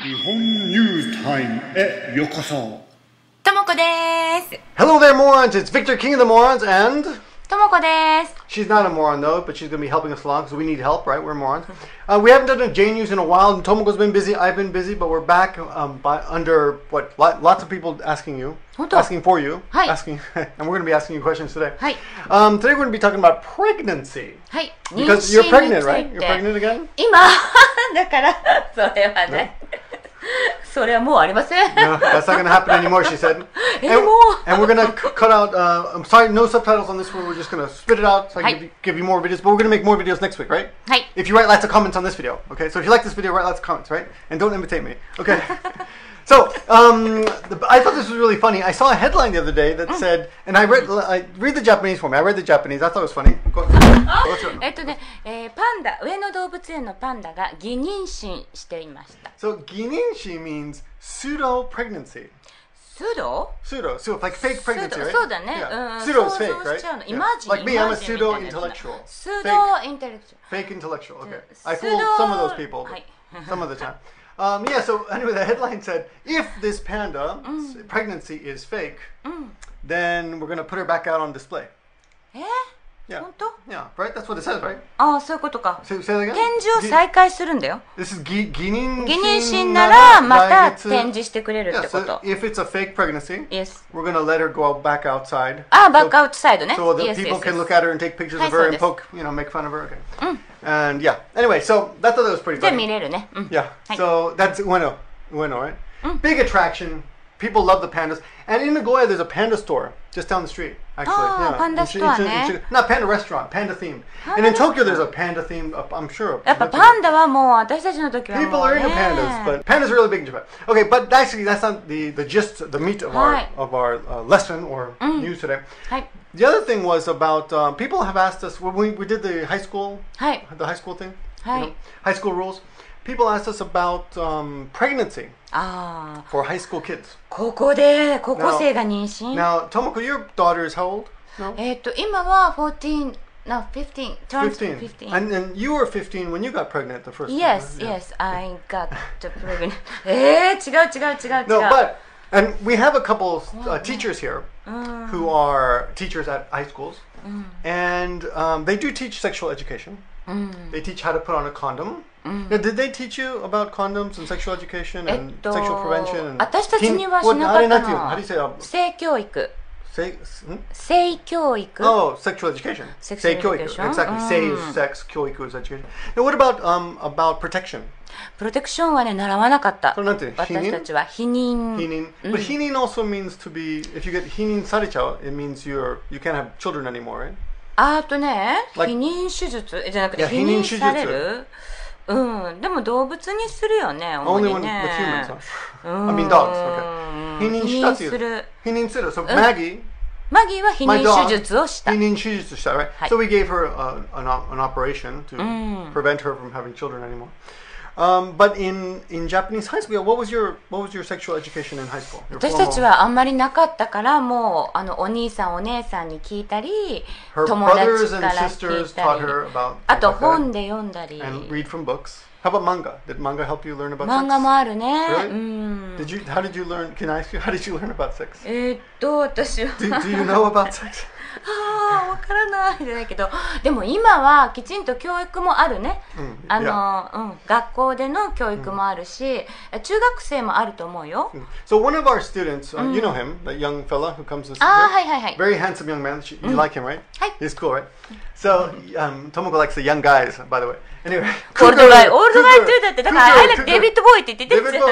日本ニュースタイムへようこそ。ともこです。 Hello there, morons. It's Victor, King of the Morons, and ともこです。 she's not a moron though, but she's going to be helping us along because we need help, right? We're morons. We haven't done a JNews in a while, and Tomoko's been busy. I've been busy, but we're back under what lots of people asking you, asking for you, asking, and we're going to be asking you questions today. Today we're going to be talking about pregnancy. Because you're pregnant, right? You're pregnant again? 今だからそれはね。それはもうありません。 No, that's not going to happen anymore, she said. And we're going to cut out, I'm sorry, no subtitles on this one. We're just going to spit it out so I can give you more videos. But we're going to make more videos next week, right? If you write lots of comments on this video, okay? So if you like this video, write lots of comments, right? And don't imitate me, okay? So, I thought this was really funny. I saw a headline the other day that said, and read the Japanese for me. I read the Japanese. I thought it was funny. パンダ、上野動物園のパンダが偽妊娠していました。 So, 偽妊娠 means pseudo-pregnancy. Pseudo? Pseudo, so like fake pregnancy, right? そうだね。 Pseudo is fake, right? Like me, I'm a pseudo-intellectual. Pseudo-intellectual. Fake intellectual, okay. I fooled some of those people, some of the time. Yeah, so anyway, the headline said, if this panda pregnancy is fake, then we're going to put her back out on display. Yeah. 本当? Yeah, right? That's what it says, right? ああ、そういうことか。 Say that again? 展示を再開するんだよ。 This is 偽妊娠ならまた展示してくれるってこと。 So if it's a fake pregnancy, Yes. we're going to let her go back outside. ああ、バックアウトサイドね。 So that people can look at her and take pictures of her and poke, make fun of her. Okay. And yeah, anyway, so that was pretty funny. じゃあ見れるね。Yeah, so that's ueno, right? Big attraction. People love the pandas. And in Nagoya, there's a panda store just down the street, actually. Oh, panda store, ne? Not panda restaurant, panda themed. And in Tokyo, there's a panda themed, I'm sure. やっぱパンダはもう私たちの時はもうね。 People are into pandas, but pandas are really big in Japan. Okay, but actually, that's not the gist, the meat of our lesson or news today. The other thing was about people have asked us when we did the high school thing, high school rules. People asked us about pregnancy for high school kids. ここで高校生が妊娠。 Now, Tomoko, your daughter is how old? No? 今は14, no 15, turned 15. And you were 15 when you got pregnant the first time. Yes, I got pregnant. 違う。 No, but and we have a couple teachers here who are teachers at high schools, and they do teach sexual education. They teach how to put on a condom. Now, did they teach you about condoms and sexual education and sexual prevention? And 私たちにはしなかったの。 How do you say that? 性教育。 性教育。 Oh, sexual education. Sexual education. Exactly. Say is sex, 教育 is education. Now, what about protection? プロテクションはね習わなかった。それなんていうの？私たちは避妊。But 避妊 also means to be. If you get 避妊されちゃう, it means you can't have children anymore, right? あとね、避妊手術じゃなくて避妊される。でも動物にするよね。Only one with humans. I mean dogs. Okay. 避妊したっていう。避妊する。So Maggie は避妊手術をした。避妊手術した、right? So we gave her an operation to prevent her from having children anymore. But in Japanese high school, what was your sexual education in high school? 私たちはあんまりなかったからもうお兄さんお姉さんに聞いたり、友達から聞いたり、あと本で読んだり。And read from books. How about manga? Did manga help you learn about sex? 漫画もあるね。How did you learn? Can I ask you? How did you learn about sex? 私は。Do you know about sex? わからないじゃないけど、でも今はきちんと教育もあるね。学校での教育もあるし、中学生もあると思うよ。So one of our students, you know him, that young fella who comes to school. Very handsome young man. You like him, right? He's cool, right? So Tomoko likes the young guys, by the way. Anyway, オールドガイtoo だってだから I like David Boy って言ってたじゃん。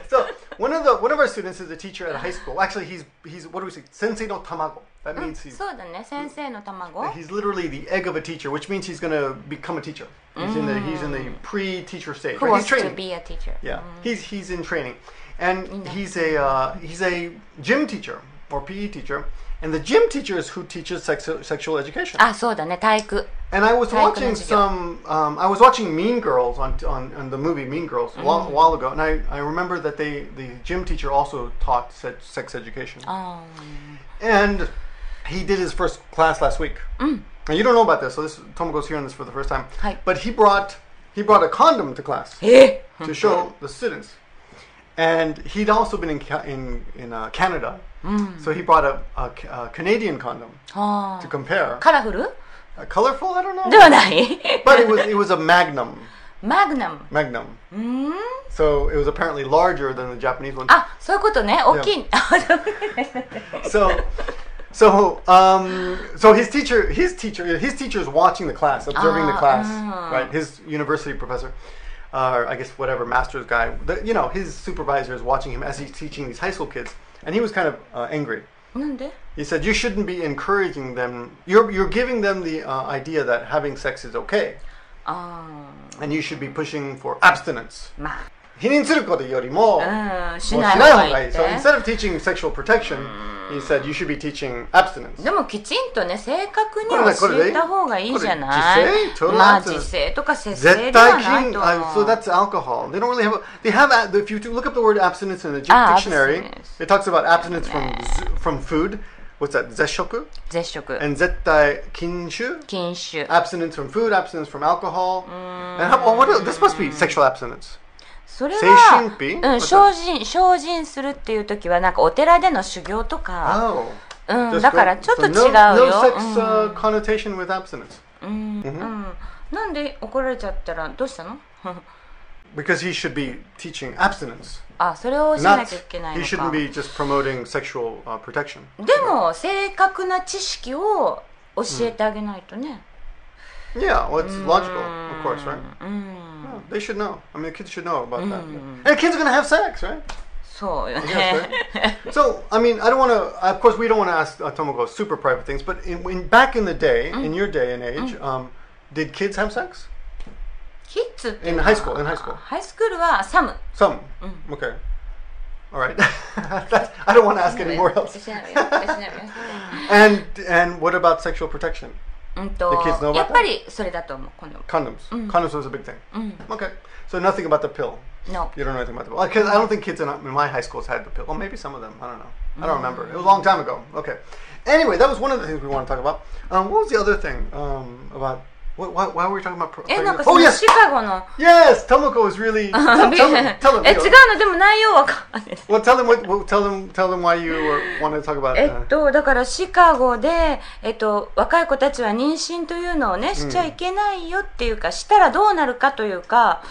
So one of our students is a teacher at a high school. Actually, he's what do we say? Sensei no tamago. That means he's そうだね、先生の卵。 He's literally the egg of a teacher, which means he's going to become a teacher. He's in the pre-teacher stage. Who wants to be a teacher? Yeah, he's in training, and he's a gym teacher or PE teacher, and the gym teacher is who teaches sexual education. あ、そうだね、体育。 And I was watching I was watching Mean Girls on the movie Mean Girls a while ago, and I remember that the gym teacher also taught sex education. And he did his first class last week. Now you don't know about this, so Tomoko's hearing this for the first time. But he brought a condom to class to show the students. And he'd also been in Canada, so he brought a Canadian condom to compare. カラフル Colorful? I don't know. ではない But it was a Magnum. マグナム Magnum. So it was apparently larger than the Japanese one. あ、そういうことね。大きい。So his teacher is watching the class, observing the class, right? His university professor, I guess whatever master's guy, his supervisor is watching him as he's teaching these high school kids, and he was kind of angry. なんで He said, "You shouldn't be encouraging them. You're giving them the idea that having sex is okay, and you should be pushing for abstinence." まあ、否認することよりも、しない方がいいって。So instead of teaching sexual protection, he said you should be teaching abstinence. でもきちんとね、正確に教えた方がいいじゃない。まあ、自制とか節制ではないと思う。So that's alcohol. They don't really have. If you look up the word abstinence in the dictionary, it talks about abstinence from food. What's that? 絶食? 絶食。And 絶対禁酒? 禁酒。Abstinence from food, abstinence from alcohol. And this must be sexual abstinence. それは、精進するっていう時はなんかお寺での修行とか、だからちょっと違うよ。No sex connotation with abstinence. なんで怒られちゃったらどうしたの？Because he should be teaching abstinence. あ、それをしなきゃいけないのか。He shouldn't be just promoting sexual protection. でも正確な知識を教えてあげないとね。Yeah, well, it's logical, of course, right? Yeah, they should know. I mean, the kids should know about that. And the kids are going to have sex, right? そうよね。Yes, right? So, I mean, I don't want to. Of course, we don't want to ask Tomoko super private things. But back in the day, in your day and age, did kids have sex? キッズって In high school. In high school. ハイスクールはサム。Some. Okay. All right. I don't want to ask any more else. And what about sexual protection? やっぱりそれだと思う。Condoms. Condoms was a big thing. Okay. So nothing about the pill. No. You don't know anything about the pill. Because I don't think kids in my high schools had the pill. Well, maybe some of them. I don't know. I don't remember. It was a long time ago. Okay. Anyway, that was one of the things we want to talk about. What was the other thing about? Why were we talking about? Oh yes, シカゴの。Yes, Tomoko was really. Tell them. 違うのでも内容わかんない。Well, tell them why you want to talk about. だからシカゴで若い子たちは妊娠というのをねしちゃいけないよっていうかしたらどうなるかというか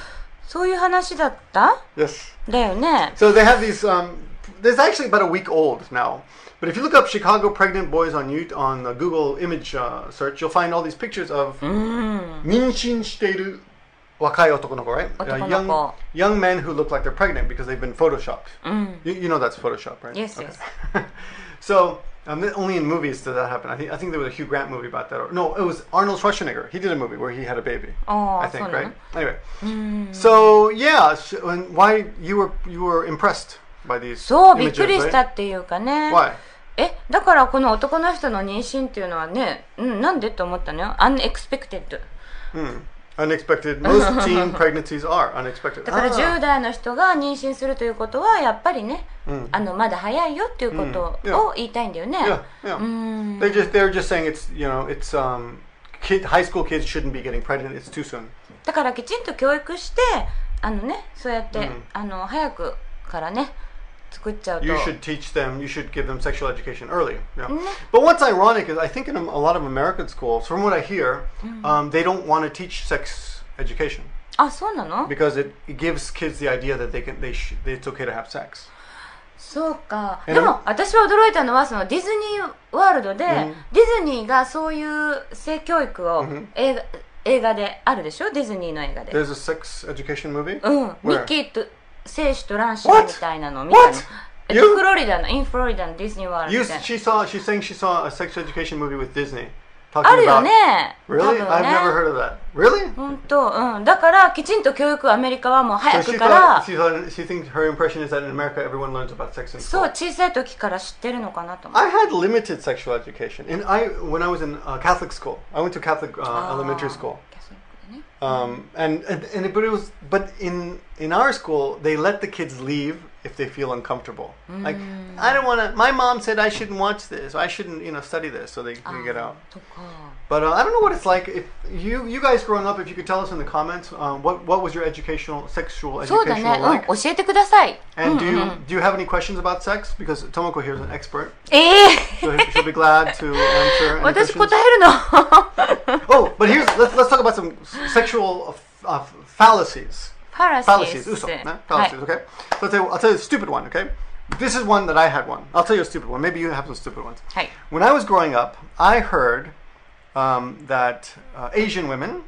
そういう話だった？ Yes. だよね。So they have these. There's actually about a week old now. But if you look up Chicago pregnant boys on Google image search, you'll find all these pictures of 妊娠している若い男の子, right? Young men who look like they're pregnant because they've been photoshopped. You know that's Photoshop, right? Yes, okay. Yes. So only in movies does that happen. I think there was a Hugh Grant movie about that. No, it was Arnold Schwarzenegger. He did a movie where he had a baby. I think, right? Anyway, so yeah, and why you were impressed by these そうびっくりしたっていうかね。 Why? だからこの男の人の妊娠っていうのはね、なんでと思ったのよ。unexpected。Unexpected. Most teen pregnancies are unexpected. だから10代の人が妊娠するということはやっぱりね、まだ早いよっていうことを言いたいんだよね。Yeah. They're just saying it's high school kids shouldn't be getting pregnant. It's too soon. だからきちんと教育してそうやって早くからね。You should teach them, you should give them sexual education early. Yeah. But what's ironic is I think in a lot of American schools, from what I hear, they don't want to teach sex education. あ、そうなの? Because it gives kids the idea that it's okay to have sex. そうか。でも私は驚いたのはそのディズニーワールドで、ディズニーがそういう性教育を映画であるでしょ? ディズニーの映画で。There's a sex education movie? ミッキーと精子と卵子みたいなのを見たの。フロリダのディズニーワールドで。She's saying she saw a sex education movie with Disney. あるよね。 Really? I've never heard of that. Really? 本当、だからきちんと教育アメリカはもう早くから。She thinks her impression is that in America everyone learns about sex in school. そう、小さい時から知ってるのかなと思う。I had limited sexual education. When I was in Catholic school, I went to Catholic elementary school. But in our school they let the kids leave if they feel uncomfortable. Like, I don't want to. My mom said I shouldn't watch this. I shouldn't, study this. So they get out. But I don't know what it's like. If you guys growing up, if you could tell us in the comments, what was your sexual educational like? 教えてください。 And do you have any questions about sex? Because Tomoko here is an expert. She'll be glad to answer any 私 questions. 答えるの。 Oh, but let's talk about some sexual fallacies. Fallacies. Fallacies. Okay. So I'll tell you a stupid one. Okay. This is one that I had one. I'll tell you a stupid one. Maybe you have some stupid ones. When I was growing up, I heard that Asian women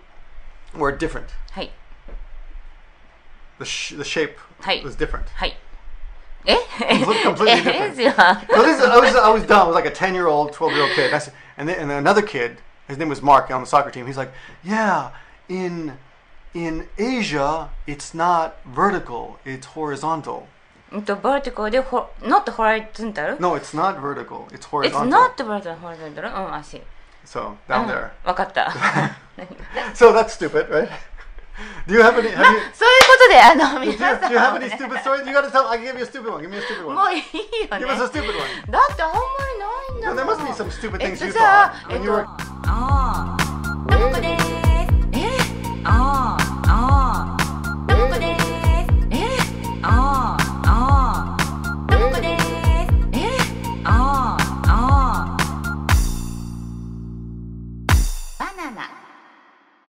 were different. The shape was different. Completely different. I was dumb. I was like a 10-year-old, 12-year-old kid. And then another kid, his name was Mark, on the soccer team. He's like, yeah, in Asia, it's not vertical, it's horizontal. Vertical, not horizontal? No, it's not vertical, it's horizontal. It's not vertical, horizontal. I see. So, down there. わかった。 So that's stupid, right? Do you have any? そういうことで、皆さん。Do you have any stupid stories? You gotta tell. I give you a stupid one. Give me a stupid one. もういいよね。 Give us a stupid one. だってあんまりないんだもん。There must be some stupid things you thought when you were. ともこです。